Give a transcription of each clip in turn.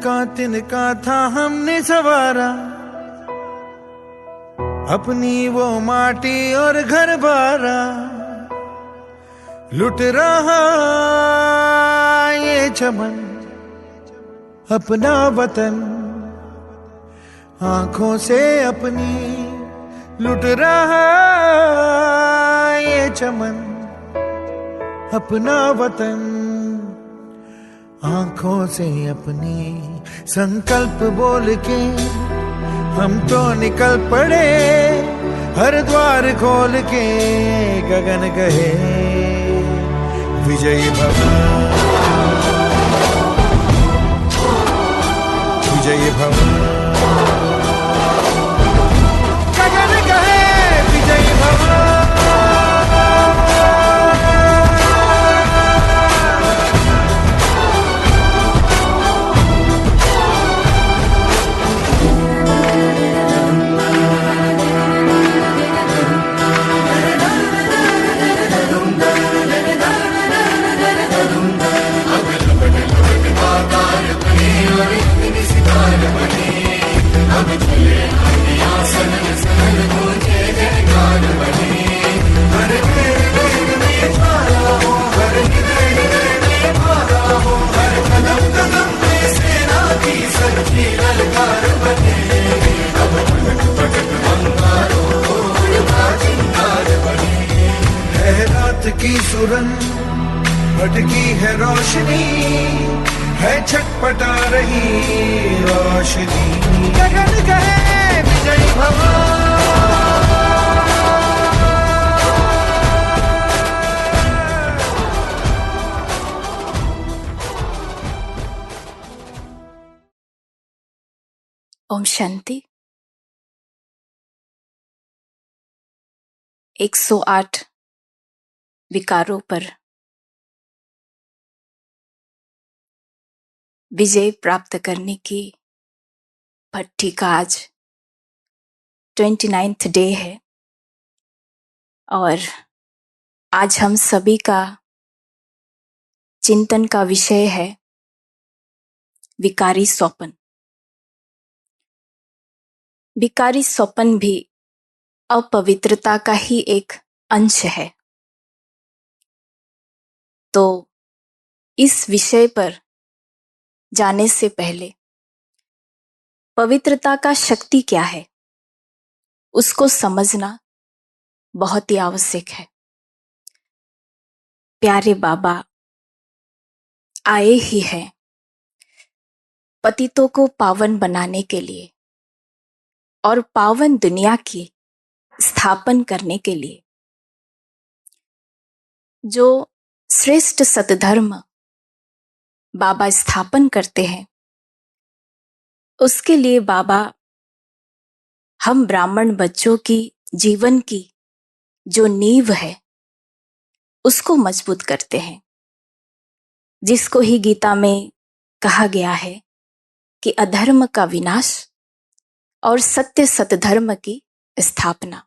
तिनका था हमने सवारा, अपनी वो माटी और घर बारा। लुट रहा ये चमन अपना वतन, आंखों से अपनी लुट रहा ये चमन अपना वतन, आंखों से अपनी। संकल्प बोल के हम तो निकल पड़े, हर द्वार खोल के गगन कहे विजयी भव, विजयी भव, गगन कहे विजयी भव। की सुरन भटकी है रोशनी, है छटपटा रही रोशनी, गगन कहे विजयी भव। ओम शांति। 108 विकारों पर विजय प्राप्त करने की भट्टी का आज 29th डे है और आज हम सभी का चिंतन का विषय है विकारी स्वप्न। विकारी स्वप्न भी अपवित्रता का ही एक अंश है। तो इस विषय पर जाने से पहले पवित्रता का शक्ति क्या है उसको समझना बहुत ही आवश्यक है। प्यारे बाबा आए ही हैं पतितों को पावन बनाने के लिए और पावन दुनिया की स्थापन करने के लिए। जो श्रेष्ठ सतधर्म बाबा स्थापन करते हैं उसके लिए बाबा हम ब्राह्मण बच्चों की जीवन की जो नींव है उसको मजबूत करते हैं, जिसको ही गीता में कहा गया है कि अधर्म का विनाश और सत्य सतधर्म की स्थापना।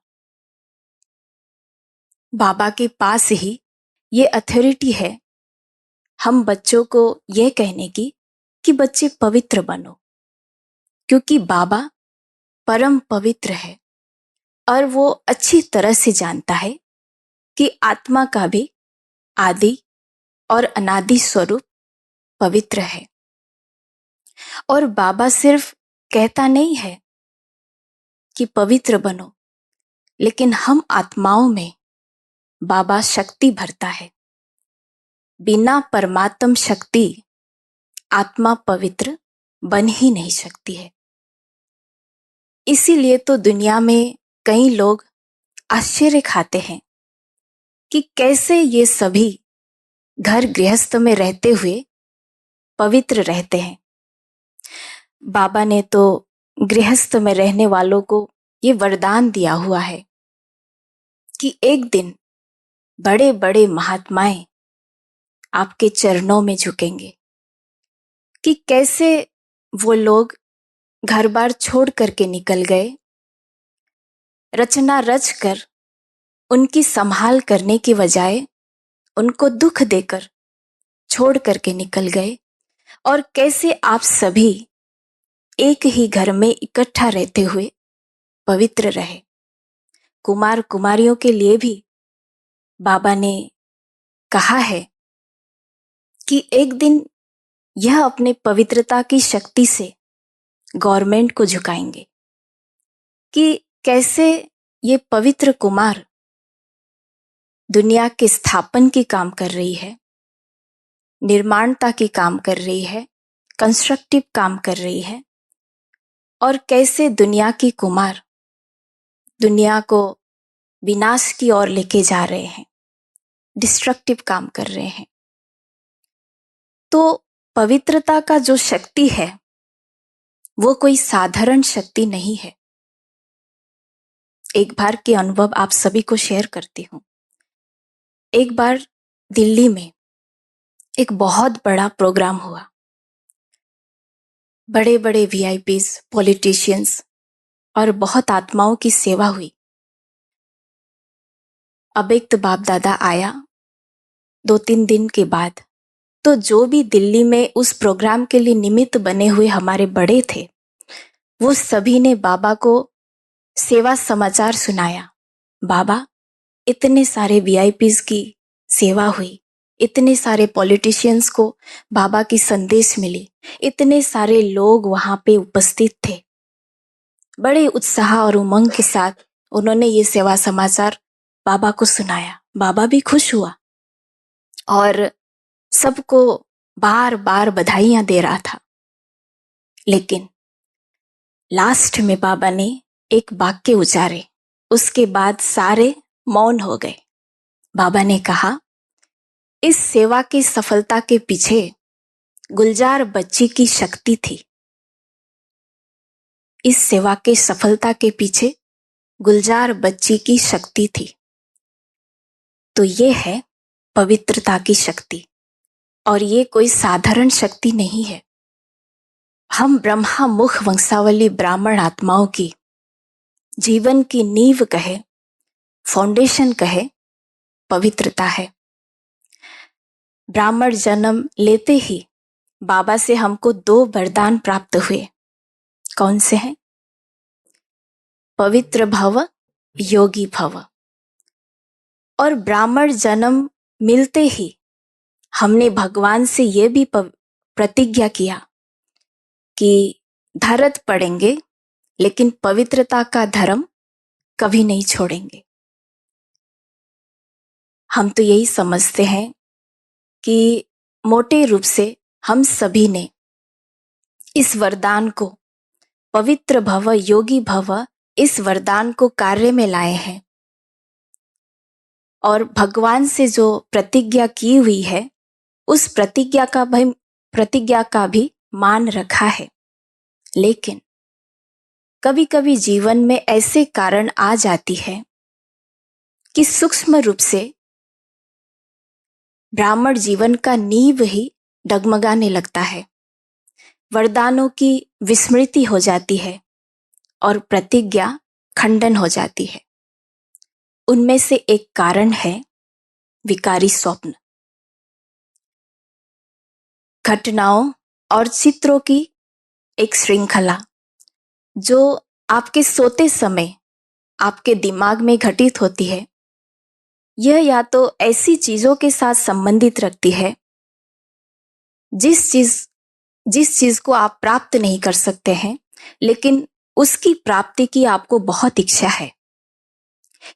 बाबा के पास ही ये अथॉरिटी है हम बच्चों को ये कहने की कि बच्चे पवित्र बनो, क्योंकि बाबा परम पवित्र है और वो अच्छी तरह से जानता है कि आत्मा का भी आदि और अनादि स्वरूप पवित्र है। और बाबा सिर्फ कहता नहीं है कि पवित्र बनो, लेकिन हम आत्माओं में बाबा शक्ति भरता है। बिना परमात्म शक्ति आत्मा पवित्र बन ही नहीं सकती है। इसीलिए तो दुनिया में कई लोग आश्चर्य खाते हैं कि कैसे ये सभी घर गृहस्थ में रहते हुए पवित्र रहते हैं। बाबा ने तो गृहस्थ में रहने वालों को ये वरदान दिया हुआ है कि एक दिन बड़े बड़े महात्माएं आपके चरणों में झुकेंगे, कि कैसे वो लोग घर बार छोड़ करके निकल गए, रचना रच कर उनकी संभाल करने की बजाय उनको दुख देकर छोड़ करके निकल गए और कैसे आप सभी एक ही घर में इकट्ठा रहते हुए पवित्र रहे। कुमार कुमारियों के लिए भी बाबा ने कहा है कि एक दिन यह अपने पवित्रता की शक्ति से गवर्नमेंट को झुकाएंगे, कि कैसे ये पवित्र कुमार दुनिया के स्थापन की काम कर रही है, निर्माणता की काम कर रही है, कंस्ट्रक्टिव काम कर रही है, और कैसे दुनिया की कुमार दुनिया को विनाश की ओर लेके जा रहे हैं, डिस्ट्रक्टिव काम कर रहे हैं। तो पवित्रता का जो शक्ति है वो कोई साधारण शक्ति नहीं है। एक बार के अनुभव आप सभी को शेयर करती हूँ। एक बार दिल्ली में एक बहुत बड़ा प्रोग्राम हुआ। बड़े बड़े वीआईपीज, पॉलिटिशियंस और बहुत आत्माओं की सेवा हुई। अबेक्त बाप दादा आया 2-3 दिन के बाद। तो जो भी दिल्ली में उस प्रोग्राम के लिए निमित्त बने हुए हमारे बड़े थे, वो सभी ने बाबा को सेवा समाचार सुनाया। बाबा, इतने सारे वीआईपीज की सेवा हुई, इतने सारे पॉलिटिशियंस को बाबा की संदेश मिली, इतने सारे लोग वहां पे उपस्थित थे। बड़े उत्साह और उमंग के साथ उन्होंने ये सेवा समाचार बाबा को सुनाया। बाबा भी खुश हुआ और सबको बार बार बधाइयां दे रहा था। लेकिन लास्ट में बाबा ने एक वाक्य उच्चारे, उसके बाद सारे मौन हो गए। बाबा ने कहा, इस सेवा की सफलता के पीछे गुलजार बच्ची की शक्ति थी। इस सेवा के सफलता के पीछे गुलजार बच्ची की शक्ति थी। तो ये है पवित्रता की शक्ति, और ये कोई साधारण शक्ति नहीं है। हम ब्रह्मा मुख वंशावली ब्राह्मण आत्माओं की जीवन की नींव कहे, फाउंडेशन कहे, पवित्रता है। ब्राह्मण जन्म लेते ही बाबा से हमको 2 वरदान प्राप्त हुए। कौन से हैं? पवित्र भव, योगी भव। और ब्राह्मण जन्म मिलते ही हमने भगवान से ये भी प्रतिज्ञा किया कि धरत पड़ेंगे लेकिन पवित्रता का धर्म कभी नहीं छोड़ेंगे। हम तो यही समझते हैं कि मोटे रूप से हम सभी ने इस वरदान को, पवित्र भव योगी भव, इस वरदान को कार्य में लाए हैं और भगवान से जो प्रतिज्ञा की हुई है उस प्रतिज्ञा का भी मान रखा है। लेकिन कभी कभी जीवन में ऐसे कारण आ जाती है कि सूक्ष्म रूप से ब्राह्मण जीवन का नींव ही डगमगाने लगता है, वरदानों की विस्मृति हो जाती है और प्रतिज्ञा खंडन हो जाती है। उनमें से एक कारण है विकारी स्वप्न। घटनाओं और चित्रों की एक श्रृंखला जो आपके सोते समय आपके दिमाग में घटित होती है। यह या तो ऐसी चीजों के साथ संबंधित रखती है जिस चीज को आप प्राप्त नहीं कर सकते हैं, लेकिन उसकी प्राप्ति की आपको बहुत इच्छा है,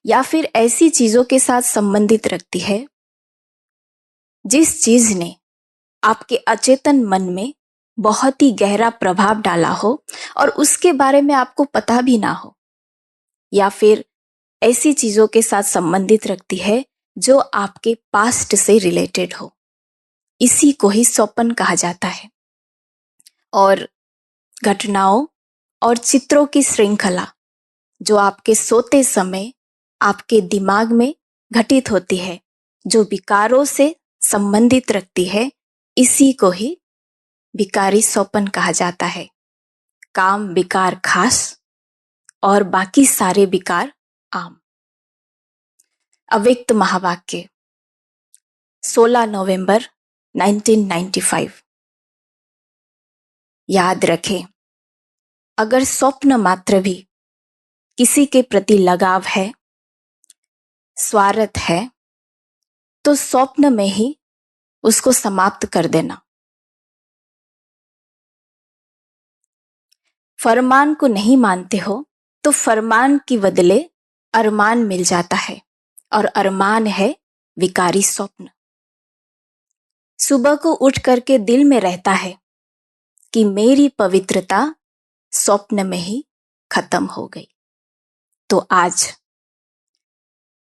या फिर ऐसी चीजों के साथ संबंधित रखती है जिस चीज ने आपके अचेतन मन में बहुत ही गहरा प्रभाव डाला हो और उसके बारे में आपको पता भी ना हो, या फिर ऐसी चीजों के साथ संबंधित रखती है जो आपके पास्ट से रिलेटेड हो। इसी को ही स्वप्न कहा जाता है। और घटनाओं और चित्रों की श्रृंखला जो आपके सोते समय आपके दिमाग में घटित होती है, जो विकारों से संबंधित रखती है, इसी को ही विकारी स्वप्न कहा जाता है। काम विकार खास और बाकी सारे विकार आम। अव्यक्त महावाक्य 16 नवंबर 1995। याद रखें, अगर स्वप्न मात्र भी किसी के प्रति लगाव है, स्वार्थ है, तो स्वप्न में ही उसको समाप्त कर देना। फरमान को नहीं मानते हो तो फरमान के बदले अरमान मिल जाता है, और अरमान है विकारी स्वप्न। सुबह को उठ करके दिल में रहता है कि मेरी पवित्रता स्वप्न में ही खत्म हो गई। तो आज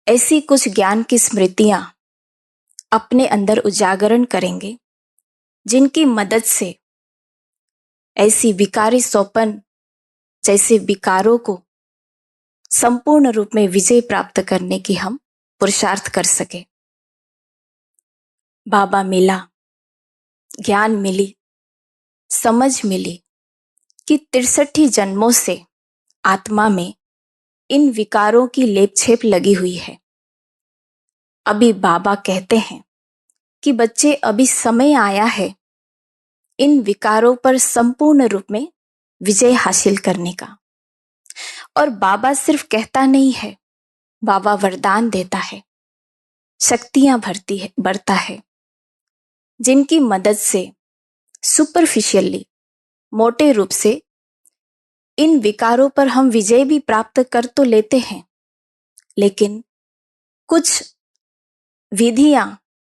ऐसी कुछ ज्ञान की स्मृतियां अपने अंदर उजागरण करेंगे, जिनकी मदद से ऐसी विकारी स्वप्न जैसे विकारों को संपूर्ण रूप में विजय प्राप्त करने की हम पुरुषार्थ कर सके। बाबा मिला, ज्ञान मिली, समझ मिली कि 63 जन्मों से आत्मा में इन विकारों की लेपछेप लगी हुई है। अभी बाबा कहते हैं कि बच्चे, अभी समय आया है इन विकारों पर संपूर्ण रूप में विजय हासिल करने का। और बाबा सिर्फ कहता नहीं है, बाबा वरदान देता है, शक्तियां भरता है, जिनकी मदद से सुपरफिशियली, मोटे रूप से इन विकारों पर हम विजय भी प्राप्त कर तो लेते हैं, लेकिन कुछ विधियां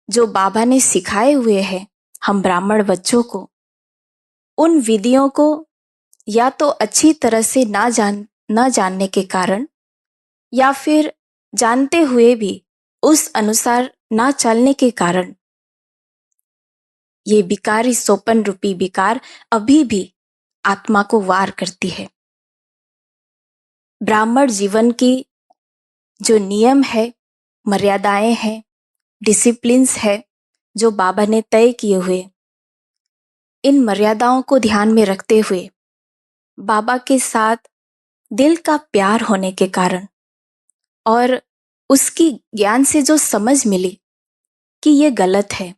जो बाबा ने सिखाए हुए हैं हम ब्राह्मण बच्चों को, उन विधियों को या तो अच्छी तरह से न जानने के कारण, या फिर जानते हुए भी उस अनुसार ना चलने के कारण, ये विकारी सोपन रूपी विकार अभी भी आत्मा को वार करती है। ब्राह्मण जीवन की जो नियम है, मर्यादाएं हैं, डिसिप्लिन्स है, जो बाबा ने तय किए हुए, इन मर्यादाओं को ध्यान में रखते हुए बाबा के साथ दिल का प्यार होने के कारण और उसकी ज्ञान से जो समझ मिली कि ये गलत है,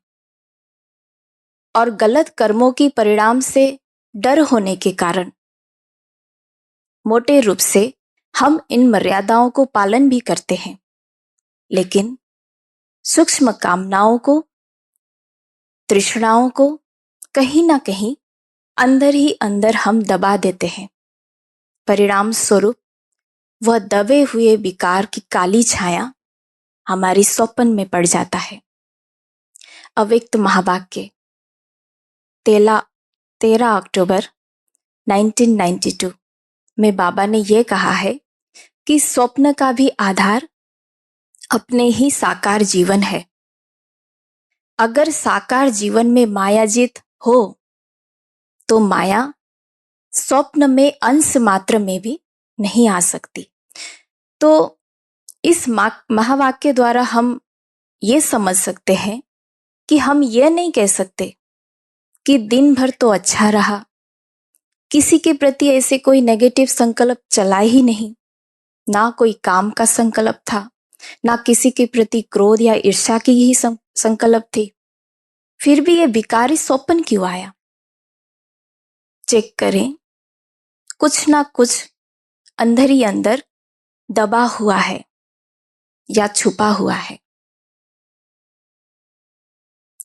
और गलत कर्मों की परिणाम से डर होने के कारण मोटे रूप से हम इन मर्यादाओं को पालन भी करते हैं, लेकिन सूक्ष्म कामनाओं को, तृष्णाओं को कहीं ना कहीं अंदर ही अंदर हम दबा देते हैं। परिणाम स्वरूप वह दबे हुए विकार की काली छाया हमारी स्वप्न में पड़ जाता है। अव्यक्त महावाक्य 13 अक्टूबर 1992 में बाबा ने यह कहा है कि स्वप्न का भी आधार अपने ही साकार जीवन है। अगर साकार जीवन में माया जीत हो तो माया स्वप्न में अंश मात्र में भी नहीं आ सकती। तो इस महावाक्य द्वारा हम ये समझ सकते हैं कि हम ये नहीं कह सकते कि दिन भर तो अच्छा रहा, किसी के प्रति ऐसे कोई नेगेटिव संकल्प चला ही नहीं, ना कोई काम का संकल्प था, ना किसी के प्रति क्रोध या ईर्ष्या की ही संकल्प थी, फिर भी ये विकारी स्वप्न क्यों आया? चेक करें, कुछ ना कुछ अंदर ही अंदर दबा हुआ है या छुपा हुआ है।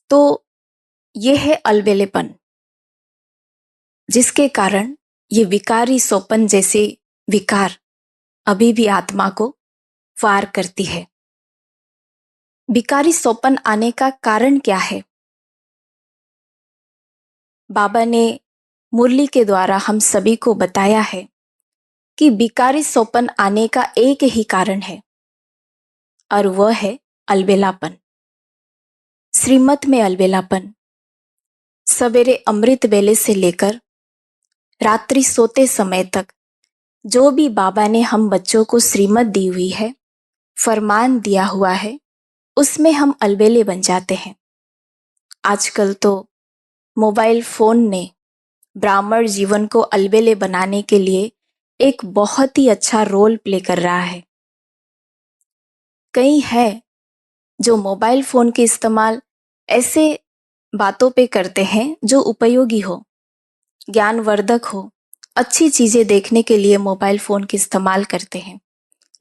तो यह है अलबेलेपन, जिसके कारण ये विकारी स्वप्न जैसे विकार अभी भी आत्मा को वार करती है। विकारी स्वप्न आने का कारण क्या है? बाबा ने मुरली के द्वारा हम सभी को बताया है कि विकारी स्वप्न आने का एक ही कारण है, और वह है अलबेलापन। श्रीमत में अलबेलापन सवेरे अमृत वेले से लेकर रात्रि सोते समय तक जो भी बाबा ने हम बच्चों को श्रीमत दी हुई है, फरमान दिया हुआ है, उसमें हम अलबेले बन जाते हैं। आजकल तो मोबाइल फोन ने ब्राह्मण जीवन को अलबेले बनाने के लिए एक बहुत ही अच्छा रोल प्ले कर रहा है। कई है जो मोबाइल फोन के इस्तेमाल ऐसे बातों पे करते हैं जो उपयोगी हो, ज्ञानवर्धक हो, अच्छी चीजें देखने के लिए मोबाइल फोन का इस्तेमाल करते हैं,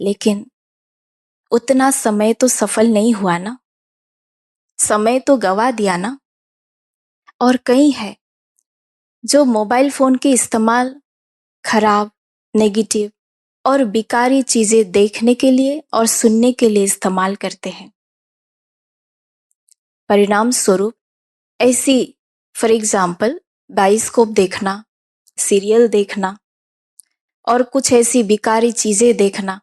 लेकिन उतना समय तो सफल नहीं हुआ ना, समय तो गवा दिया ना। और कई है जो मोबाइल फोन के इस्तेमाल खराब, नेगेटिव और बेकारी चीजें देखने के लिए और सुनने के लिए इस्तेमाल करते हैं। परिणाम स्वरूप ऐसी, फॉर एग्जाम्पल, बाइस्कोप देखना, सीरियल देखना और कुछ ऐसी बेकारी चीजें देखना,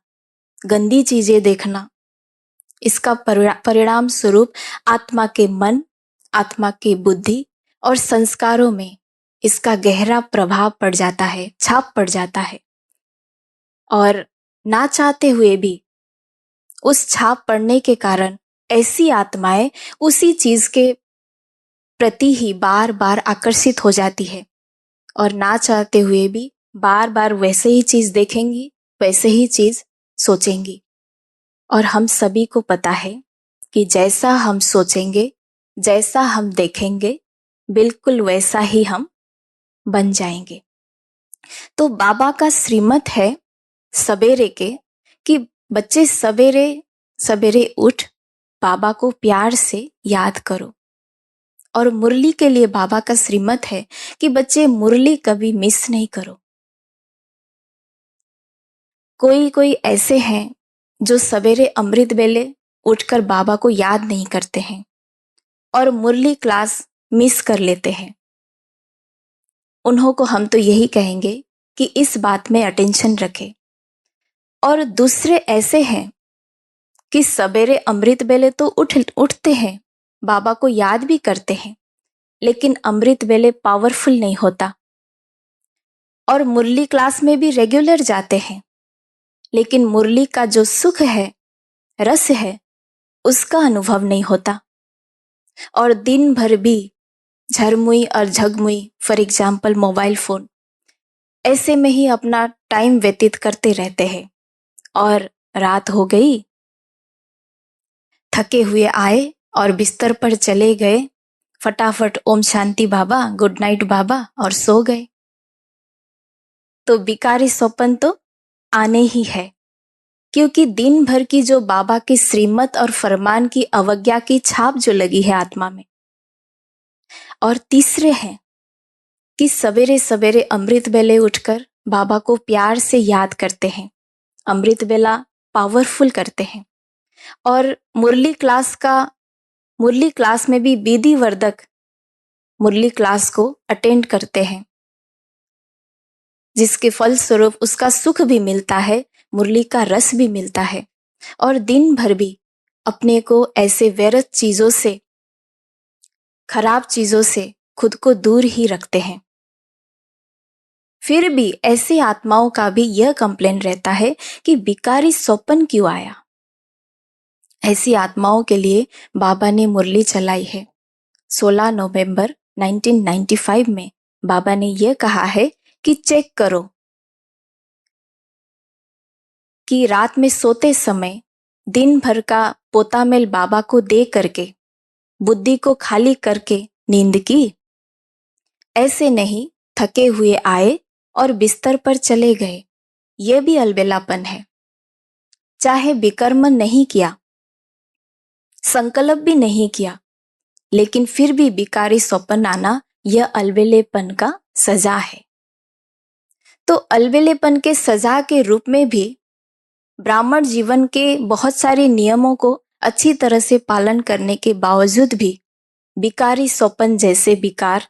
गंदी चीजें देखना, इसका परिणाम स्वरूप आत्मा के मन, आत्मा की बुद्धि और संस्कारों में इसका गहरा प्रभाव पड़ जाता है, छाप पड़ जाता है। और ना चाहते हुए भी उस छाप पड़ने के कारण ऐसी आत्माएं उसी चीज के प्रति ही बार बार आकर्षित हो जाती है और ना चाहते हुए भी बार बार वैसे ही चीज देखेंगी, वैसे ही चीज सोचेंगी। और हम सभी को पता है कि जैसा हम सोचेंगे, जैसा हम देखेंगे, बिल्कुल वैसा ही हम बन जाएंगे। तो बाबा का श्रीमत है सवेरे के कि बच्चे सवेरे सवेरे उठ बाबा को प्यार से याद करो। और मुरली के लिए बाबा का श्रीमत है कि बच्चे मुरली कभी मिस नहीं करो। कोई कोई ऐसे हैं जो सवेरे अमृत वेले उठकर बाबा को याद नहीं करते हैं और मुरली क्लास मिस कर लेते हैं। उन्हों को हम तो यही कहेंगे कि इस बात में अटेंशन रखें। और दूसरे ऐसे हैं कि सवेरे अमृत वेले तो उठते हैं, बाबा को याद भी करते हैं, लेकिन अमृत वेले पावरफुल नहीं होता। और मुरली क्लास में भी रेगुलर जाते हैं, लेकिन मुरली का जो सुख है, रस है, उसका अनुभव नहीं होता। और दिन भर भी झरमुई और झगमुई, फॉर एग्जाम्पल मोबाइल फोन, ऐसे में ही अपना टाइम व्यतीत करते रहते हैं। और रात हो गई, थके हुए आए और बिस्तर पर चले गए, फटाफट ओम शांति बाबा, गुड नाइट बाबा, और सो गए। तो बिकारी स्वप्न तो आने ही है, क्योंकि दिन भर की जो बाबा की श्रीमत और फरमान की अवज्ञा की छाप जो लगी है आत्मा में। और तीसरे हैं कि सवेरे सवेरे अमृत वेले उठकर बाबा को प्यार से याद करते हैं, अमृत वेला पावरफुल करते हैं। और मुरली क्लास में भी विधि वर्धक मुरली क्लास को अटेंड करते हैं, जिसके फलस्वरूप उसका सुख भी मिलता है, मुरली का रस भी मिलता है। और दिन भर भी अपने को ऐसे व्यर्थ चीजों से, खराब चीजों से खुद को दूर ही रखते हैं। फिर भी ऐसी आत्माओं का भी यह कंप्लेन रहता है कि बिकारी स्वप्न क्यों आया। ऐसी आत्माओं के लिए बाबा ने मुरली चलाई है। 16 नवंबर 1995 में बाबा ने यह कहा है कि चेक करो कि रात में सोते समय दिन भर का पोतामेल बाबा को दे करके, बुद्धि को खाली करके नींद की। ऐसे नहीं थके हुए आए और बिस्तर पर चले गए, यह भी अलबेलापन है। चाहे विकर्म नहीं किया, संकल्प भी नहीं किया, लेकिन फिर भी बिकारी स्वप्न आना, यह अलबेलेपन का सजा है। तो अलबेलेपन के सजा के रूप में भी ब्राह्मण जीवन के बहुत सारे नियमों को अच्छी तरह से पालन करने के बावजूद भी बिकारी स्वप्न जैसे विकार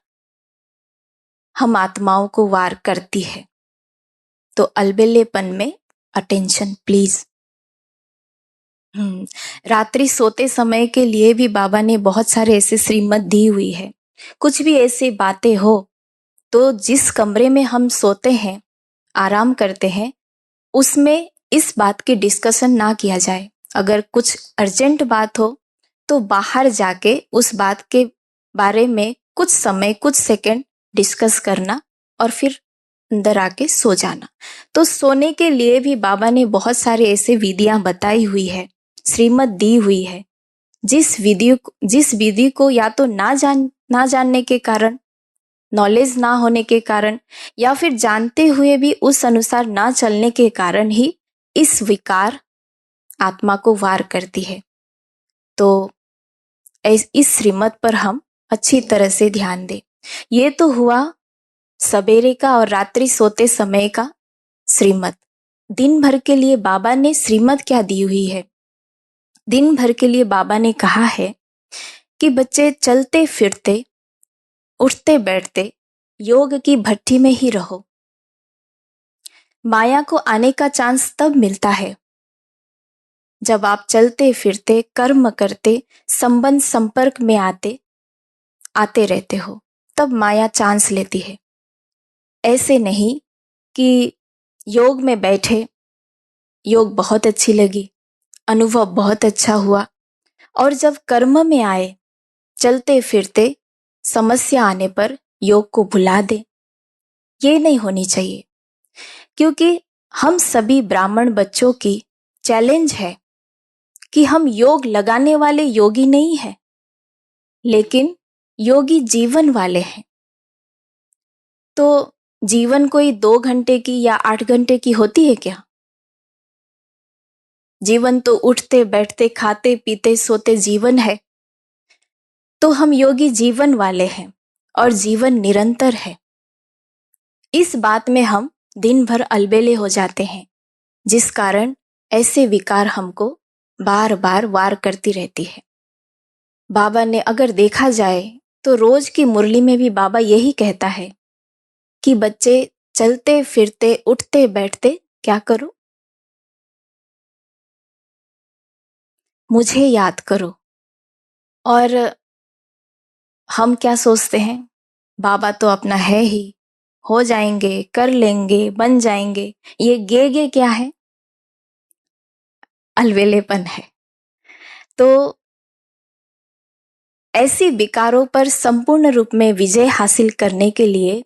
हम आत्माओं को वार करती है। तो अलबेलेपन में अटेंशन प्लीज। रात्रि सोते समय के लिए भी बाबा ने बहुत सारे ऐसे श्रीमत दी हुई है। कुछ भी ऐसी बातें हो तो जिस कमरे में हम सोते हैं, आराम करते हैं, उसमें इस बात की डिस्कशन ना किया जाए। अगर कुछ अर्जेंट बात हो तो बाहर जाके उस बात के बारे में कुछ समय, कुछ सेकंड डिस्कस करना और फिर अंदर आके सो जाना। तो सोने के लिए भी बाबा ने बहुत सारे ऐसे विधियां बताई हुई है, श्रीमत दी हुई है, जिस विधि को या तो ना जानने के कारण नॉलेज ना होने के कारण या फिर जानते हुए भी उस अनुसार ना चलने के कारण ही इस विकार आत्मा को वार करती है। तो इस श्रीमत पर हम अच्छी तरह से ध्यान दें। ये तो हुआ सवेरे का और रात्रि सोते समय का श्रीमत। दिन भर के लिए बाबा ने श्रीमत क्या दी हुई है? दिन भर के लिए बाबा ने कहा है कि बच्चे चलते फिरते उठते बैठते योग की भट्ठी में ही रहो। माया को आने का चांस तब मिलता है जब आप चलते फिरते कर्म करते संबंध संपर्क में आते रहते हो, तब माया चांस लेती है। ऐसे नहीं कि योग में बैठे, योग बहुत अच्छी लगी, अनुभव बहुत अच्छा हुआ, और जब कर्म में आए, चलते फिरते समस्या आने पर योग को भुला दे। ये नहीं होनी चाहिए, क्योंकि हम सभी ब्राह्मण बच्चों की चैलेंज है कि हम योग लगाने वाले योगी नहीं हैं, लेकिन योगी जीवन वाले हैं। तो जीवन कोई 2 घंटे की या 8 घंटे की होती है क्या? जीवन तो उठते बैठते खाते पीते सोते जीवन है। तो हम योगी जीवन वाले हैं और जीवन निरंतर है। इस बात में हम दिन भर अलबेले हो जाते हैं, जिस कारण ऐसे विकार हमको बार बार वार करती रहती है। बाबा ने अगर देखा जाए तो रोज की मुरली में भी बाबा यही कहता है कि बच्चे चलते फिरते उठते बैठते क्या करो? मुझे याद करो। और हम क्या सोचते हैं? बाबा तो अपना है ही, हो जाएंगे, कर लेंगे, बन जाएंगे। ये गे क्या है? अलवेलेपन है। तो ऐसी विकारों पर संपूर्ण रूप में विजय हासिल करने के लिए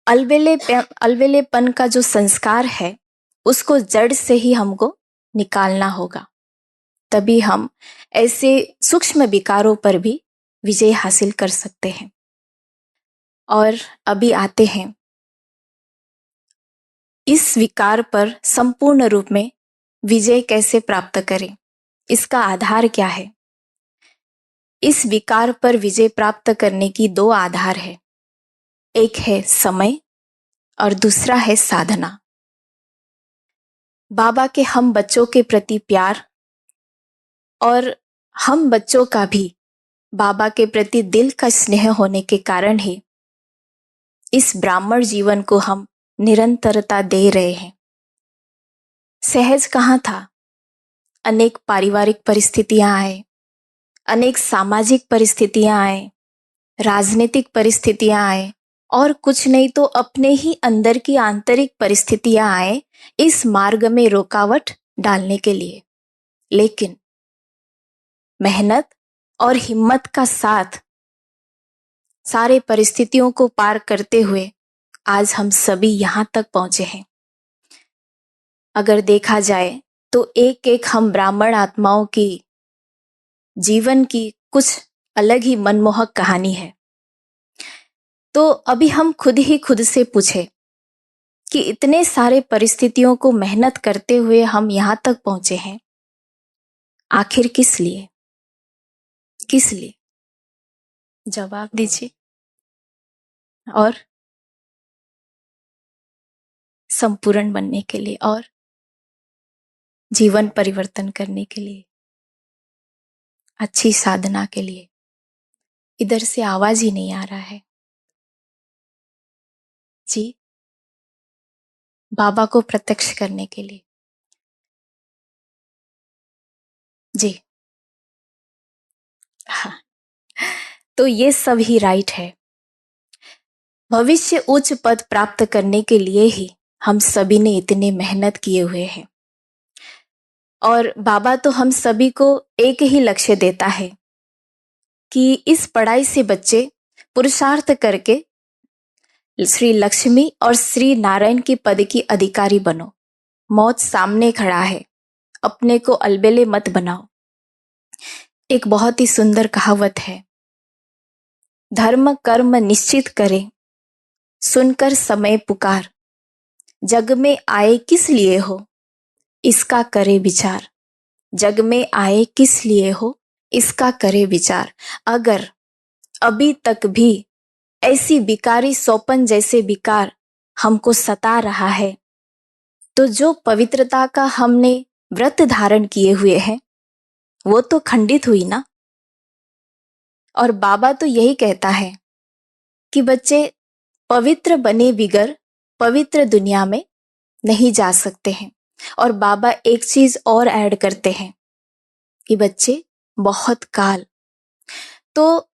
अलवेलेपन का जो संस्कार है, उसको जड़ से ही हमको निकालना होगा। तभी हम ऐसे सूक्ष्म विकारों पर भी विजय हासिल कर सकते हैं। और अभी आते हैं इस विकार पर संपूर्ण रूप में विजय कैसे प्राप्त करें, इसका आधार क्या है? इस विकार पर विजय प्राप्त करने की 2 आधार है। एक है समय और दूसरा है साधना। बाबा के हम बच्चों के प्रति प्यार और हम बच्चों का भी बाबा के प्रति दिल का स्नेह होने के कारण ही इस ब्राह्मण जीवन को हम निरंतरता दे रहे हैं। सहज कहाँ था? अनेक पारिवारिक परिस्थितियां आए, अनेक सामाजिक परिस्थितियां आए, राजनीतिक परिस्थितियां आए, और कुछ नहीं तो अपने ही अंदर की आंतरिक परिस्थितियां आए इस मार्ग में रुकावट डालने के लिए। लेकिन मेहनत और हिम्मत का साथ सारे परिस्थितियों को पार करते हुए आज हम सभी यहां तक पहुंचे हैं। अगर देखा जाए तो एक एक हम ब्राह्मण आत्माओं की जीवन की कुछ अलग ही मनमोहक कहानी है। तो अभी हम खुद ही खुद से पूछे कि इतने सारे परिस्थितियों को मेहनत करते हुए हम यहां तक पहुंचे हैं, आखिर किस लिए? किस लिए? जवाब दीजिए। और संपूर्ण बनने के लिए और जीवन परिवर्तन करने के लिए, अच्छी साधना के लिए। इधर से आवाज ही नहीं आ रहा है जी। बाबा को प्रत्यक्ष करने के लिए जी। हाँ, तो ये सब ही राइट है। भविष्य उच्च पद प्राप्त करने के लिए ही हम सभी ने इतने मेहनत किए हुए हैं। और बाबा तो हम सभी को एक ही लक्ष्य देता है कि इस पढ़ाई से बच्चे पुरुषार्थ करके श्री लक्ष्मी और श्री नारायण की पद की अधिकारी बनो। मौत सामने खड़ा है, अपने को अलबेले मत बनाओ। एक बहुत ही सुंदर कहावत है धर्म कर्म निश्चित करे, सुनकर समय पुकार। जग में आए किस लिए हो, इसका करे विचार। जग में आए किस लिए हो, इसका करे विचार। अगर अभी तक भी ऐसी बिकारी सोपन जैसे विकार हमको सता रहा है, तो जो पवित्रता का हमने व्रत धारण किए हुए हैं वो तो खंडित हुई ना। और बाबा तो यही कहता है कि बच्चे पवित्र बने बिगर पवित्र दुनिया में नहीं जा सकते हैं। और बाबा एक चीज और ऐड करते हैं कि बच्चे बहुत काल, तो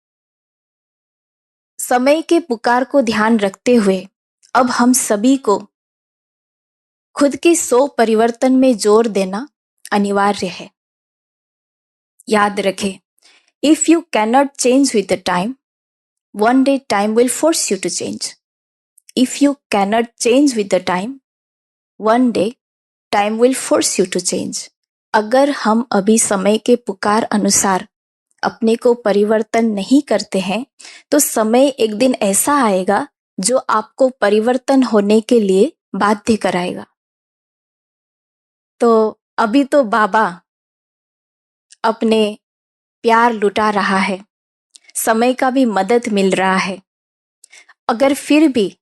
समय के पुकार को ध्यान रखते हुए अब हम सभी को खुद के 100 परिवर्तन में जोर देना अनिवार्य है। याद रखें, if you cannot change with the time, one day time will force you to change. If you cannot change with the time, one day time will force you to change. अगर हम अभी समय के पुकार अनुसार अपने को परिवर्तन नहीं करते हैं, तो समय एक दिन ऐसा आएगा जो आपको परिवर्तन होने के लिए बाध्य कराएगा। तो अभी तो बाबा अपने प्यार लुटा रहा है, समय का भी मदद मिल रहा है। अगर फिर भी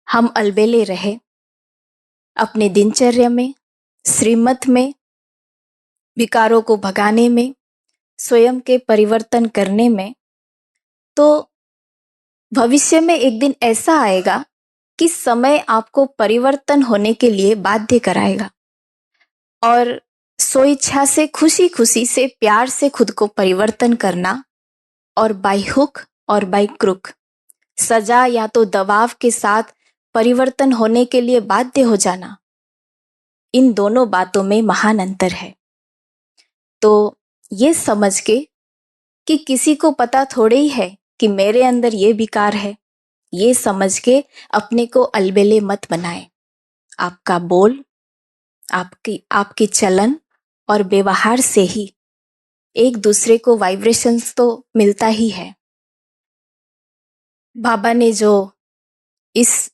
हम अलबेले रहे अपने दिनचर्या में, श्रीमत में, विकारों को भगाने में, स्वयं के परिवर्तन करने में, तो भविष्य में एक दिन ऐसा आएगा कि समय आपको परिवर्तन होने के लिए बाध्य कराएगा। और स्वेच्छा से, खुशी खुशी से, प्यार से खुद को परिवर्तन करना और बाय हुक और बाय क्रुक, सजा या तो दबाव के साथ परिवर्तन होने के लिए बाध्य हो जाना, इन दोनों बातों में महान अंतर है। तो ये समझ के कि किसी को पता थोड़े ही है कि मेरे अंदर ये विकार है, ये समझ के अपने को अलबेले मत बनाए। आपका बोल, आपकी चलन और व्यवहार से ही एक दूसरे को वाइब्रेशंस तो मिलता ही है। बाबा ने जो इस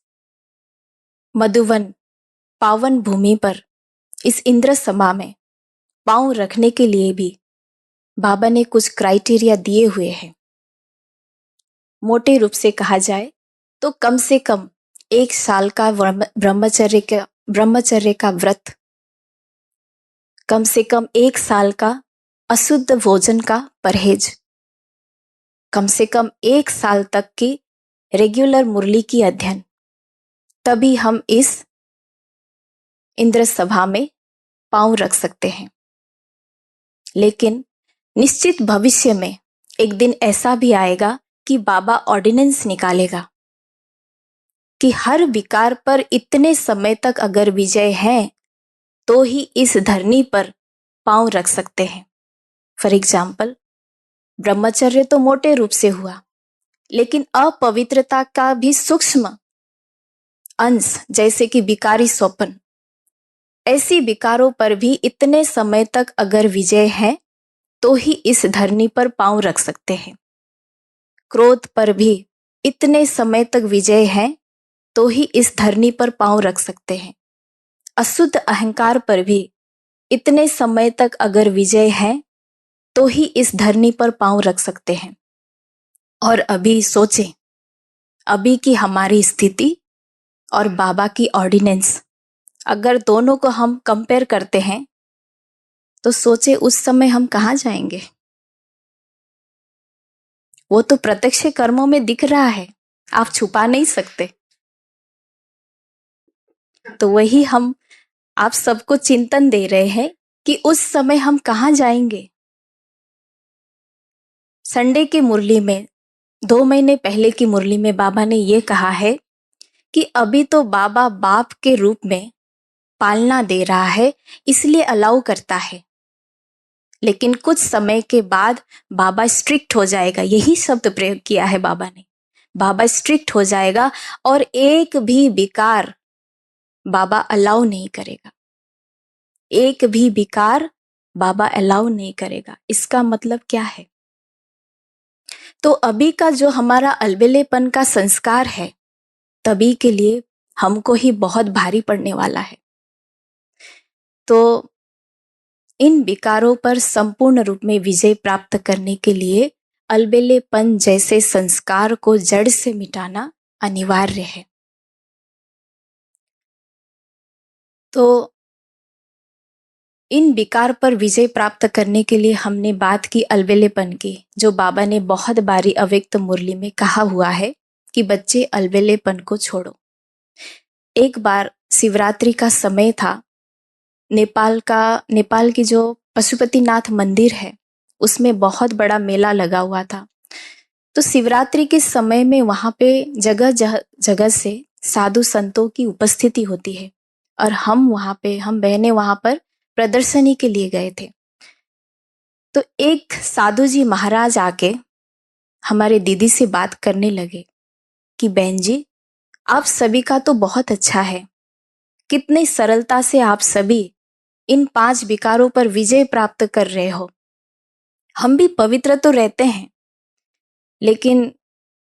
मधुवन पावन भूमि पर, इस इंद्र सभा में पांव रखने के लिए भी बाबा ने कुछ क्राइटेरिया दिए हुए हैं। मोटे रूप से कहा जाए तो कम से कम 1 साल का ब्रह्मचर्य का व्रत, कम से कम 1 साल का अशुद्ध भोजन का परहेज, कम से कम 1 साल तक की रेगुलर मुरली की अध्ययन, तभी हम इस इंद्र सभा में पांव रख सकते हैं। लेकिन निश्चित भविष्य में एक दिन ऐसा भी आएगा कि बाबा ऑर्डिनेंस निकालेगा कि हर विकार पर इतने समय तक अगर विजय है तो ही इस धरनी पर पांव रख सकते हैं। फॉर एग्जाम्पल, ब्रह्मचर्य तो मोटे रूप से हुआ, लेकिन अपवित्रता का भी सूक्ष्म अंश जैसे कि विकारी स्वप्न, ऐसी विकारों पर भी इतने समय तक अगर विजय है तो ही इस धरनी पर पांव रख सकते हैं। क्रोध पर भी इतने समय तक विजय है तो ही इस धरनी पर पांव रख सकते हैं। अशुद्ध अहंकार पर भी इतने समय तक अगर विजय है तो ही इस धरनी पर पांव रख सकते हैं। और अभी सोचें, अभी की हमारी स्थिति और बाबा की ऑर्डिनेंस, अगर दोनों को हम कंपेयर करते हैं तो सोचे उस समय हम कहाँ जाएंगे। वो तो प्रत्यक्ष कर्मों में दिख रहा है, आप छुपा नहीं सकते। तो वही हम आप सबको चिंतन दे रहे हैं कि उस समय हम कहाँ जाएंगे। संडे की मुरली में, 2 महीने पहले की मुरली में बाबा ने ये कहा है कि अभी तो बाबा बाप के रूप में पालना दे रहा है, इसलिए अलाउ करता है, लेकिन कुछ समय के बाद बाबा स्ट्रिक्ट हो जाएगा। यही शब्द प्रयोग किया है बाबा ने, बाबा स्ट्रिक्ट हो जाएगा और एक भी विकार बाबा अलाउ नहीं करेगा, एक भी विकार बाबा अलाउ नहीं करेगा। इसका मतलब क्या है? तो अभी का जो हमारा अलबेलेपन का संस्कार है, तभी के लिए हमको ही बहुत भारी पड़ने वाला है। तो इन विकारों पर संपूर्ण रूप में विजय प्राप्त करने के लिए अलबेलेपन जैसे संस्कार को जड़ से मिटाना अनिवार्य है। तो इन विकार पर विजय प्राप्त करने के लिए हमने बात की अलबेलेपन की, जो बाबा ने बहुत बारी अव्यक्त मुरली में कहा हुआ है कि बच्चे अलबेलेपन को छोड़ो। एक बार शिवरात्रि का समय था। नेपाल की जो पशुपतिनाथ मंदिर है, उसमें बहुत बड़ा मेला लगा हुआ था। तो शिवरात्रि के समय में वहां पे जगह जगह से साधु संतों की उपस्थिति होती है, और हम बहनें वहां पर प्रदर्शनी के लिए गए थे। तो एक साधु जी महाराज आके हमारे दीदी से बात करने लगे कि बहन जी, आप सभी का तो बहुत अच्छा है, कितनी सरलता से आप सभी इन 5 विकारों पर विजय प्राप्त कर रहे हो। हम भी पवित्र तो रहते हैं, लेकिन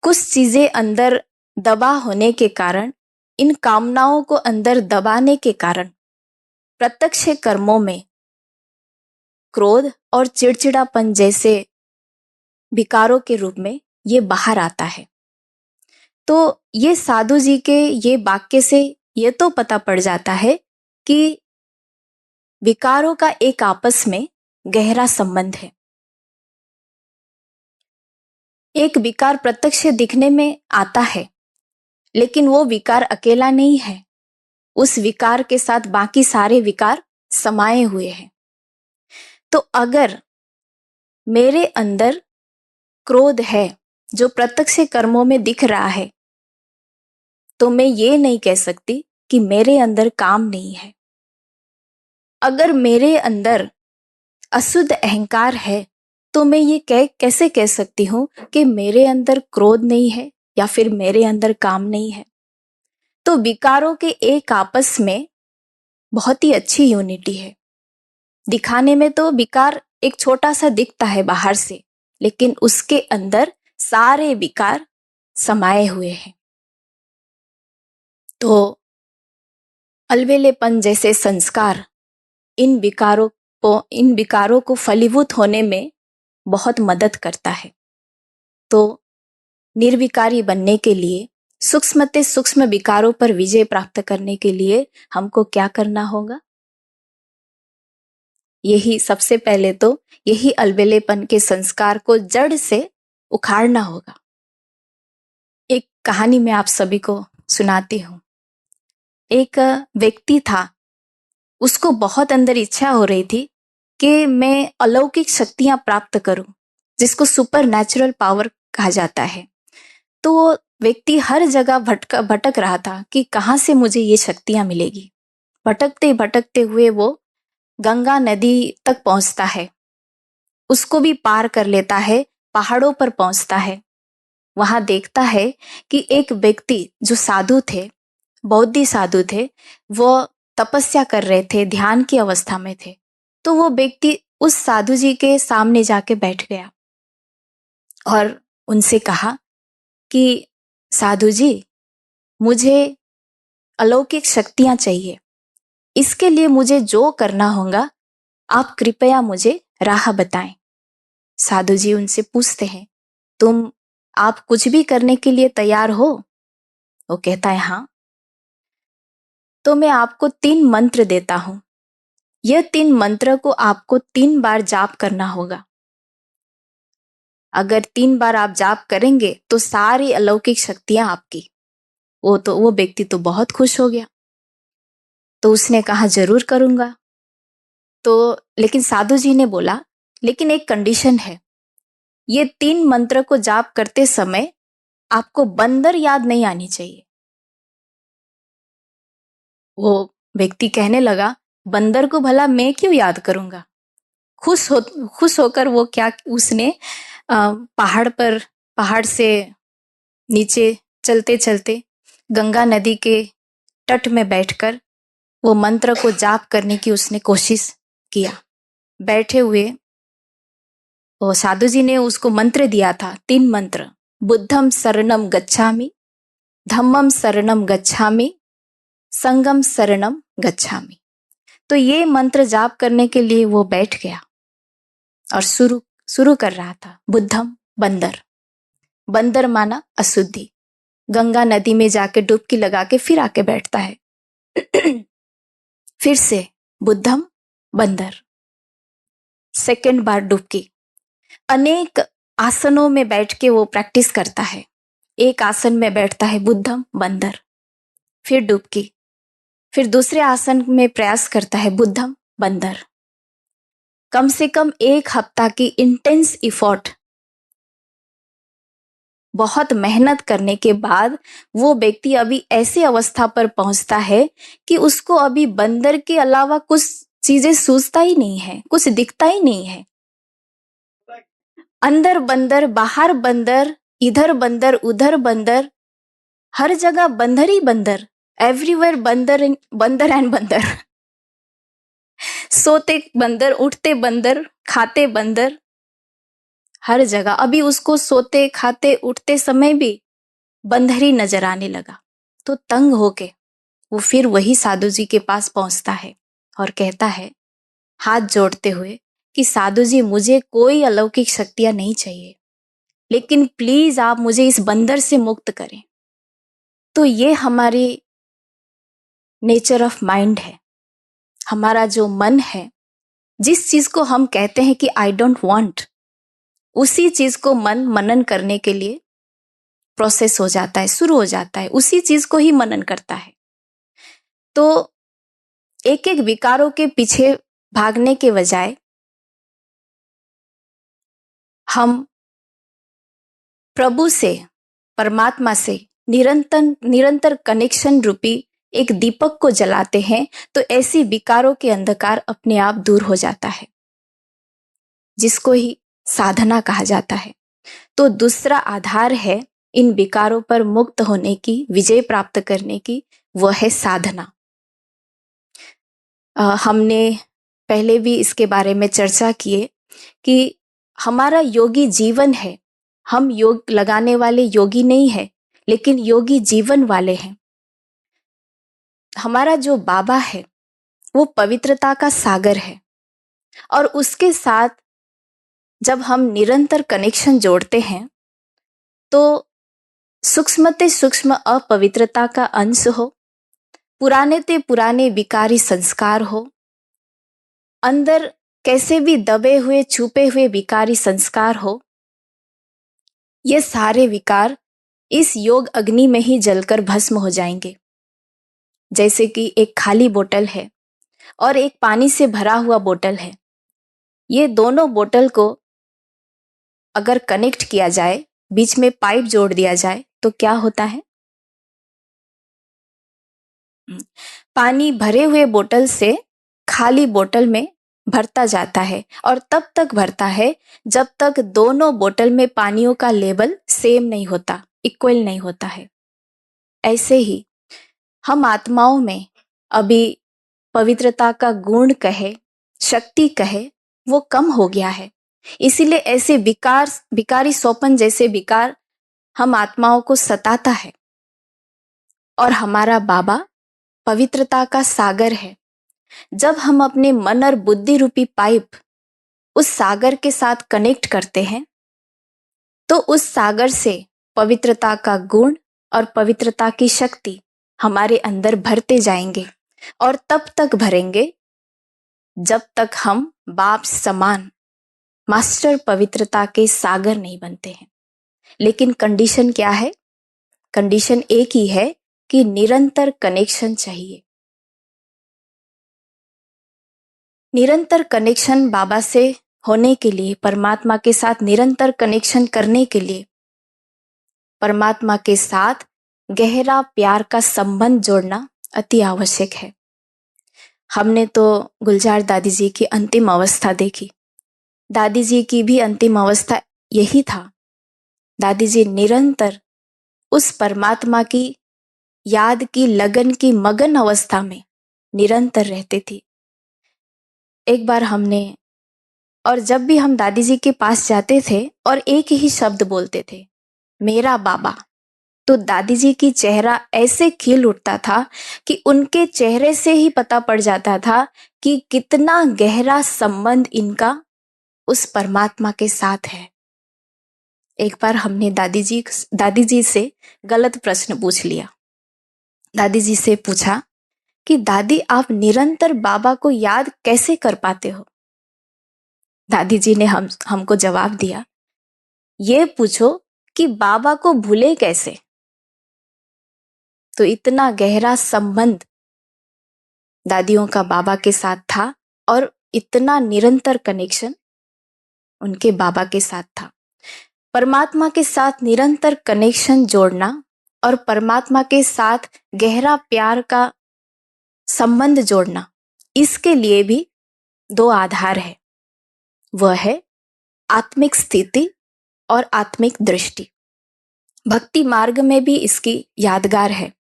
कुछ चीजें अंदर दबा होने के कारण, इन कामनाओं को अंदर दबाने के कारण प्रत्यक्ष कर्मों में क्रोध और चिड़चिड़ापन जैसे विकारों के रूप में ये बाहर आता है। तो ये साधु जी के ये वाक्य से ये तो पता पड़ जाता है कि विकारों का एक आपस में गहरा संबंध है। एक विकार प्रत्यक्ष दिखने में आता है, लेकिन वो विकार अकेला नहीं है, उस विकार के साथ बाकी सारे विकार समाये हुए हैं। तो अगर मेरे अंदर क्रोध है जो प्रत्यक्ष कर्मों में दिख रहा है, तो मैं ये नहीं कह सकती कि मेरे अंदर काम नहीं है। अगर मेरे अंदर अशुद्ध अहंकार है, तो मैं ये कैसे कह सकती हूँ कि मेरे अंदर क्रोध नहीं है या फिर मेरे अंदर काम नहीं है। तो विकारों के एक आपस में बहुत ही अच्छी यूनिटी है। दिखाने में तो विकार एक छोटा सा दिखता है बाहर से, लेकिन उसके अंदर सारे विकार समाये हुए हैं। तो अलबेलेपन जैसे संस्कार इन विकारों को फलीभूत होने में बहुत मदद करता है। तो निर्विकारी बनने के लिए, सूक्ष्म से सूक्ष्म विकारों पर विजय प्राप्त करने के लिए हमको क्या करना होगा? यही सबसे पहले तो यही अलबेलेपन के संस्कार को जड़ से उखाड़ना होगा। एक कहानी मैं आप सभी को सुनाती हूँ। एक व्यक्ति था, उसको बहुत अंदर इच्छा हो रही थी कि मैं अलौकिक शक्तियां प्राप्त करूं, जिसको सुपर नेचुरल पावर कहा जाता है। तो वो व्यक्ति हर जगह भटक रहा था कि कहाँ से मुझे ये शक्तियां मिलेगी। भटकते भटकते हुए वो गंगा नदी तक पहुंचता है, उसको भी पार कर लेता है, पहाड़ों पर पहुंचता है। वहां देखता है कि एक व्यक्ति जो साधु थे, बौद्धि साधु थे, वो तपस्या कर रहे थे, ध्यान की अवस्था में थे। तो वो व्यक्ति उस साधु जी के सामने जाके बैठ गया और उनसे कहा कि साधु जी, मुझे अलौकिक शक्तियां चाहिए, इसके लिए मुझे जो करना होगा आप कृपया मुझे राह बताएं। साधु जी उनसे पूछते हैं, आप कुछ भी करने के लिए तैयार हो? वो कहता है हाँ। तो मैं आपको 3 मंत्र देता हूं, यह 3 मंत्र को आपको 3 बार जाप करना होगा। अगर 3 बार आप जाप करेंगे तो सारी अलौकिक शक्तियां आपकी। वो व्यक्ति तो बहुत खुश हो गया। तो उसने कहा जरूर करूंगा। तो लेकिन साधु जी ने बोला, लेकिन एक कंडीशन है, ये 3 मंत्र को जाप करते समय आपको बंदर याद नहीं आनी चाहिए। वो व्यक्ति कहने लगा, बंदर को भला मैं क्यों याद करूंगा? खुश होकर वो क्या, उसने पहाड़ से नीचे चलते चलते गंगा नदी के तट में बैठकर वो मंत्र को जाप करने की उसने कोशिश किया। बैठे हुए वो साधु जी ने उसको मंत्र दिया था, 3 मंत्र, बुद्धम शरणम गच्छामि, धम्मम शरणम गच्छामि, संगम शरणम गच्छामि। तो ये मंत्र जाप करने के लिए वो बैठ गया और शुरू शुरू कर रहा था। बुद्धम, बंदर, बंदर माना अशुद्धि, गंगा नदी में जाके डुबकी लगा के फिर आके बैठता है। फिर से बुद्धम, बंदर, सेकंड बार डुबकी। अनेक आसनों में बैठ के वो प्रैक्टिस करता है। एक आसन में बैठता है, बुद्धम, बंदर, फिर डुबकी, फिर दूसरे आसन में प्रयास करता है, बुद्धम, बंदर। कम से कम 1 हफ्ता की इंटेंस इफोर्ट, बहुत मेहनत करने के बाद वो व्यक्ति अभी ऐसे अवस्था पर पहुंचता है कि उसको अभी बंदर के अलावा कुछ चीजें सूझता ही नहीं है, कुछ दिखता ही नहीं है। अंदर बंदर, बाहर बंदर, इधर बंदर, उधर बंदर, हर जगह बंदर ही बंदर, एवरीवेयर बंदर, बंदर एंड बंदर। सोते बंदर, उठते बंदर, खाते बंदर, हर जगह। अभी उसको सोते, खाते, उठते समय भी बंदर ही नजर आने लगा। तो तंग होके वो फिर वही साधु जी के पास पहुंचता है और कहता है, हाथ जोड़ते हुए, कि साधु जी, मुझे कोई अलौकिक शक्तियां नहीं चाहिए, लेकिन प्लीज आप मुझे इस बंदर से मुक्त करें। तो ये हमारी नेचर ऑफ माइंड है। हमारा जो मन है, जिस चीज को हम कहते हैं कि आई डोंट वांट, उसी चीज को मन मनन करने के लिए प्रोसेस हो जाता है, शुरू हो जाता है, उसी चीज को ही मनन करता है। तो एक एक विकारों के पीछे भागने के बजाय हम प्रभु से, परमात्मा से निरंतर निरंतर कनेक्शन रूपी एक दीपक को जलाते हैं, तो ऐसी विकारों के अंधकार अपने आप दूर हो जाता है, जिसको ही साधना कहा जाता है। तो दूसरा आधार है इन विकारों पर मुक्त होने की, विजय प्राप्त करने की, वह है साधना। हमने पहले भी इसके बारे में चर्चा किए कि हमारा योगी जीवन है। हम योग लगाने वाले योगी नहीं है, लेकिन योगी जीवन वाले हैं। हमारा जो बाबा है वो पवित्रता का सागर है, और उसके साथ जब हम निरंतर कनेक्शन जोड़ते हैं तो सूक्ष्मते सूक्ष्म अपवित्रता का अंश हो, पुराने ते पुराने विकारी संस्कार हो, अंदर कैसे भी दबे हुए छुपे हुए विकारी संस्कार हो, ये सारे विकार इस योग अग्नि में ही जलकर भस्म हो जाएंगे। जैसे कि एक खाली बोतल है और एक पानी से भरा हुआ बोतल है। ये दोनों बोतल को अगर कनेक्ट किया जाए, बीच में पाइप जोड़ दिया जाए, तो क्या होता है? पानी भरे हुए बोतल से खाली बोतल में भरता जाता है, और तब तक भरता है जब तक दोनों बोतल में पानियों का लेवल सेम नहीं होता, इक्वल नहीं होता है। ऐसे ही हम आत्माओं में अभी पवित्रता का गुण कहे, शक्ति कहे, वो कम हो गया है। इसीलिए ऐसे विकार, विकारी सोपन जैसे विकार हम आत्माओं को सताता है। और हमारा बाबा पवित्रता का सागर है। जब हम अपने मन और बुद्धि रूपी पाइप उस सागर के साथ कनेक्ट करते हैं, तो उस सागर से पवित्रता का गुण और पवित्रता की शक्ति हमारे अंदर भरते जाएंगे, और तब तक भरेंगे जब तक हम बाप समान मास्टर पवित्रता के सागर नहीं बनते हैं। लेकिन कंडीशन क्या है? कंडीशन एक ही है कि निरंतर कनेक्शन चाहिए। निरंतर कनेक्शन बाबा से होने के लिए, परमात्मा के साथ निरंतर कनेक्शन करने के लिए, परमात्मा के साथ गहरा प्यार का संबंध जोड़ना अति आवश्यक है। हमने तो गुलजार दादी जी की अंतिम अवस्था देखी। दादी जी की भी अंतिम अवस्था यही था। दादी जी निरंतर उस परमात्मा की याद की लगन की मगन अवस्था में निरंतर रहती थी। एक बार हमने और जब भी हम दादी जी के पास जाते थे और एक ही शब्द बोलते थे, मेरा बाबा, तो दादी जी की चेहरा ऐसे खिल उठता था कि उनके चेहरे से ही पता पड़ जाता था कि कितना गहरा संबंध इनका उस परमात्मा के साथ है। एक बार हमने दादी जी से गलत प्रश्न पूछ लिया। दादी जी से पूछा कि दादी, आप निरंतर बाबा को याद कैसे कर पाते हो? दादी जी ने हमको जवाब दिया, ये पूछो कि बाबा को भूले कैसे। तो इतना गहरा संबंध दादियों का बाबा के साथ था और इतना निरंतर कनेक्शन उनके बाबा के साथ था। परमात्मा के साथ निरंतर कनेक्शन जोड़ना और परमात्मा के साथ गहरा प्यार का संबंध जोड़ना, इसके लिए भी दो आधार है। वह है आत्मिक स्थिति और आत्मिक दृष्टि। भक्ति मार्ग में भी इसकी यादगार है।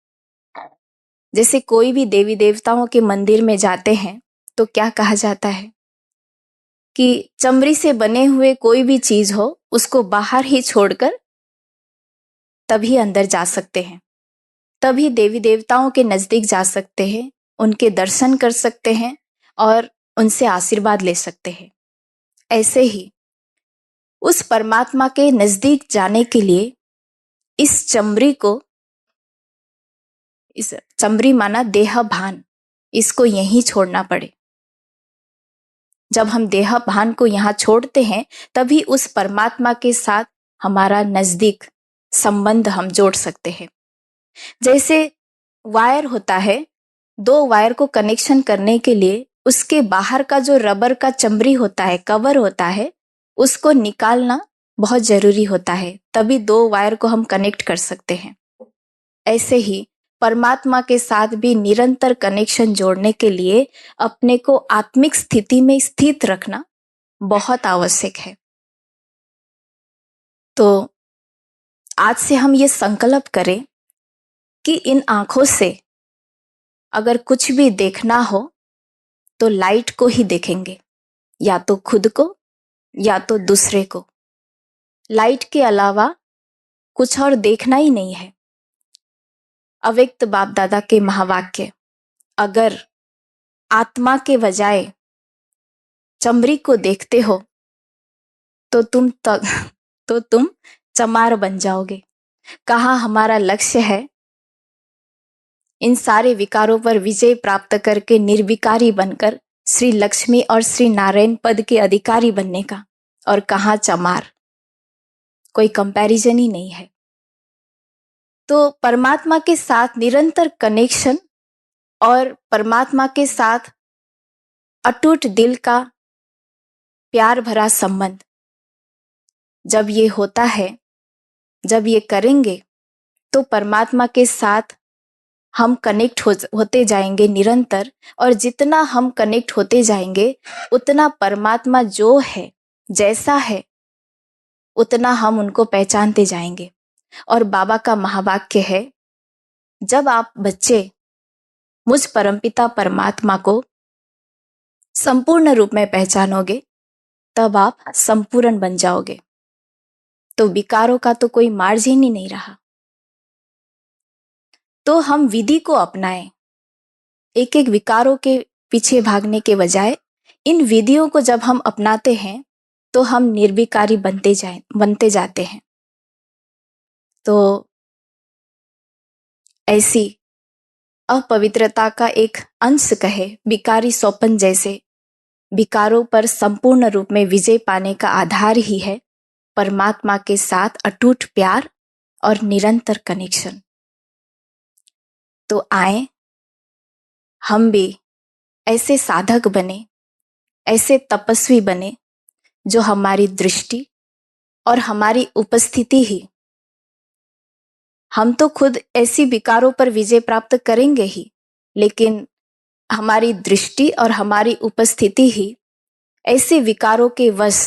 जैसे कोई भी देवी देवताओं के मंदिर में जाते हैं तो क्या कहा जाता है कि चमड़ी से बने हुए कोई भी चीज हो उसको बाहर ही छोड़कर तभी अंदर जा सकते हैं, तभी देवी देवताओं के नजदीक जा सकते हैं, उनके दर्शन कर सकते हैं और उनसे आशीर्वाद ले सकते हैं। ऐसे ही उस परमात्मा के नजदीक जाने के लिए इस चमड़ी माना देह भान, इसको यहीं छोड़ना पड़े। जब हम देह भान को यहाँ छोड़ते हैं तभी उस परमात्मा के साथ हमारा नजदीक संबंध हम जोड़ सकते हैं। जैसे वायर होता है, दो वायर को कनेक्शन करने के लिए उसके बाहर का जो रबर का चमड़ी होता है, कवर होता है, उसको निकालना बहुत जरूरी होता है, तभी दो वायर को हम कनेक्ट कर सकते हैं। ऐसे ही परमात्मा के साथ भी निरंतर कनेक्शन जोड़ने के लिए अपने को आत्मिक स्थिति में स्थित रखना बहुत आवश्यक है। तो आज से हम ये संकल्प करें कि इन आंखों से अगर कुछ भी देखना हो तो लाइट को ही देखेंगे, या तो खुद को या तो दूसरे को। लाइट के अलावा कुछ और देखना ही नहीं है। अव्यक्त बाप दादा के महावाक्य, अगर आत्मा के बजाय चमड़ी को देखते हो तो तुम चमार बन जाओगे। कहाँ हमारा लक्ष्य है इन सारे विकारों पर विजय प्राप्त करके निर्विकारी बनकर श्री लक्ष्मी और श्री नारायण पद के अधिकारी बनने का, और कहाँ चमार। कोई कंपैरिजन ही नहीं है। तो परमात्मा के साथ निरंतर कनेक्शन और परमात्मा के साथ अटूट दिल का प्यार भरा संबंध जब ये होता है, जब ये करेंगे तो परमात्मा के साथ हम कनेक्ट होते जाएंगे निरंतर, और जितना हम कनेक्ट होते जाएंगे उतना परमात्मा जो है, जैसा है, उतना हम उनको पहचानते जाएंगे। और बाबा का महावाक्य है, जब आप बच्चे मुझ परमपिता परमात्मा को संपूर्ण रूप में पहचानोगे तब आप संपूर्ण बन जाओगे। तो विकारों का तो कोई मार्जिन ही नहीं रहा। तो हम विधि को अपनाएं, एक एक विकारों के पीछे भागने के बजाय इन विधियों को जब हम अपनाते हैं तो हम निर्विकारी बनते जाते हैं। तो ऐसी अपवित्रता का एक अंश कहे विकारी सोपन जैसे विकारों पर संपूर्ण रूप में विजय पाने का आधार ही है परमात्मा के साथ अटूट प्यार और निरंतर कनेक्शन। तो आए हम भी ऐसे साधक बने, ऐसे तपस्वी बने जो हमारी दृष्टि और हमारी उपस्थिति ही, हम तो खुद ऐसी विकारों पर विजय प्राप्त करेंगे ही, लेकिन हमारी दृष्टि और हमारी उपस्थिति ही ऐसे विकारों के वश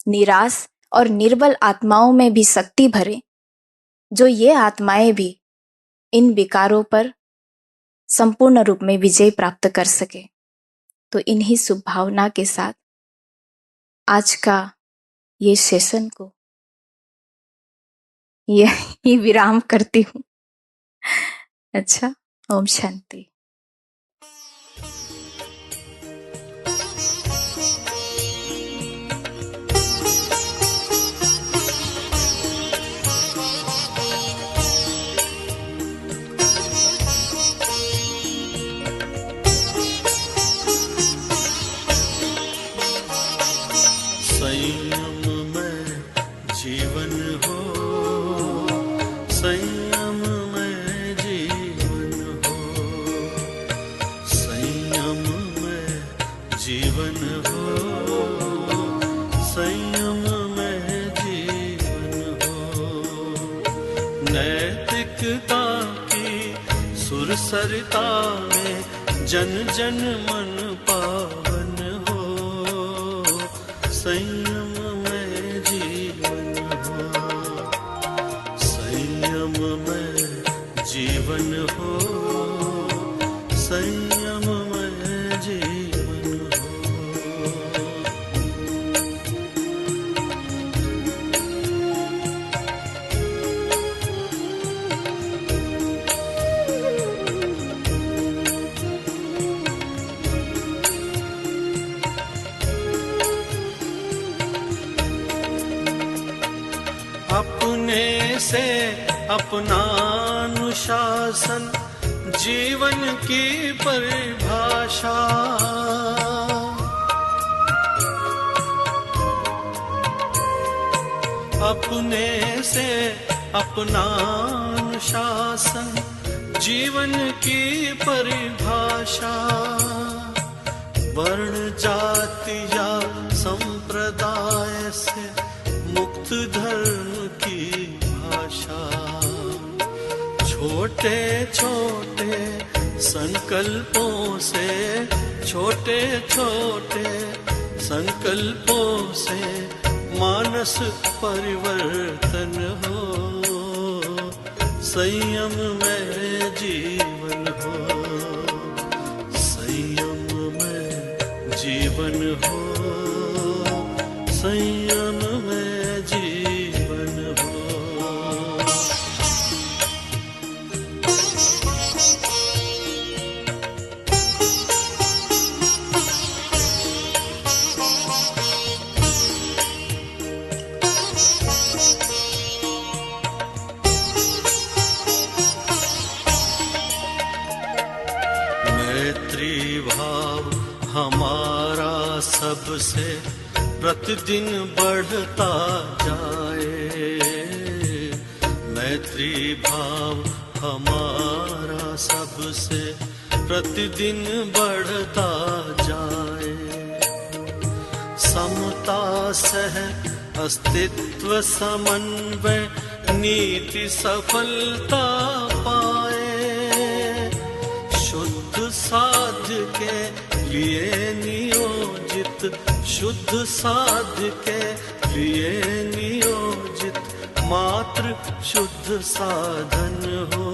निराश और निर्बल आत्माओं में भी शक्ति भरे, जो ये आत्माएं भी इन विकारों पर संपूर्ण रूप में विजय प्राप्त कर सके। तो इन्हीं शुभ भावना के साथ आज का ये सेशन को यही विराम करती हूँ। अच्छा, ओम शांति। संयम में जीवन हो, संयम में जीवन हो, संयम में जीवन हो, संयम में जीवन हो। नैतिकता की सुरसरिता में जन जन मन पावन हो, संयम में जीवन हो, संयम में जीवन हो, संयम में जीवन हो। अपने से अपना अनुशासन जीवन की परिभाषा, अपने से अपना अनुशासन जीवन की परिभाषा। वर्ण जाति या संप्रदाय से मुक्त धर्म की भाषा। छोटे छोटे संकल्पों से, छोटे छोटे संकल्पों से मानस परिवर्तन हो, संयम में जीवन हो, संयम में जीवन हो, संयम में जीवन हो। मैत्री भाव हमारा सबसे प्रतिदिन बढ़ता जाए, मैत्री भाव हमारा सबसे प्रतिदिन बढ़ता जाए। समता सह अस्तित्व समन्वय नीति सफलता पाए, शुद्ध साध्य के लिए नियोजित, शुद्ध साध्य के लिए नियोजित मात्र शुद्ध साधन हो,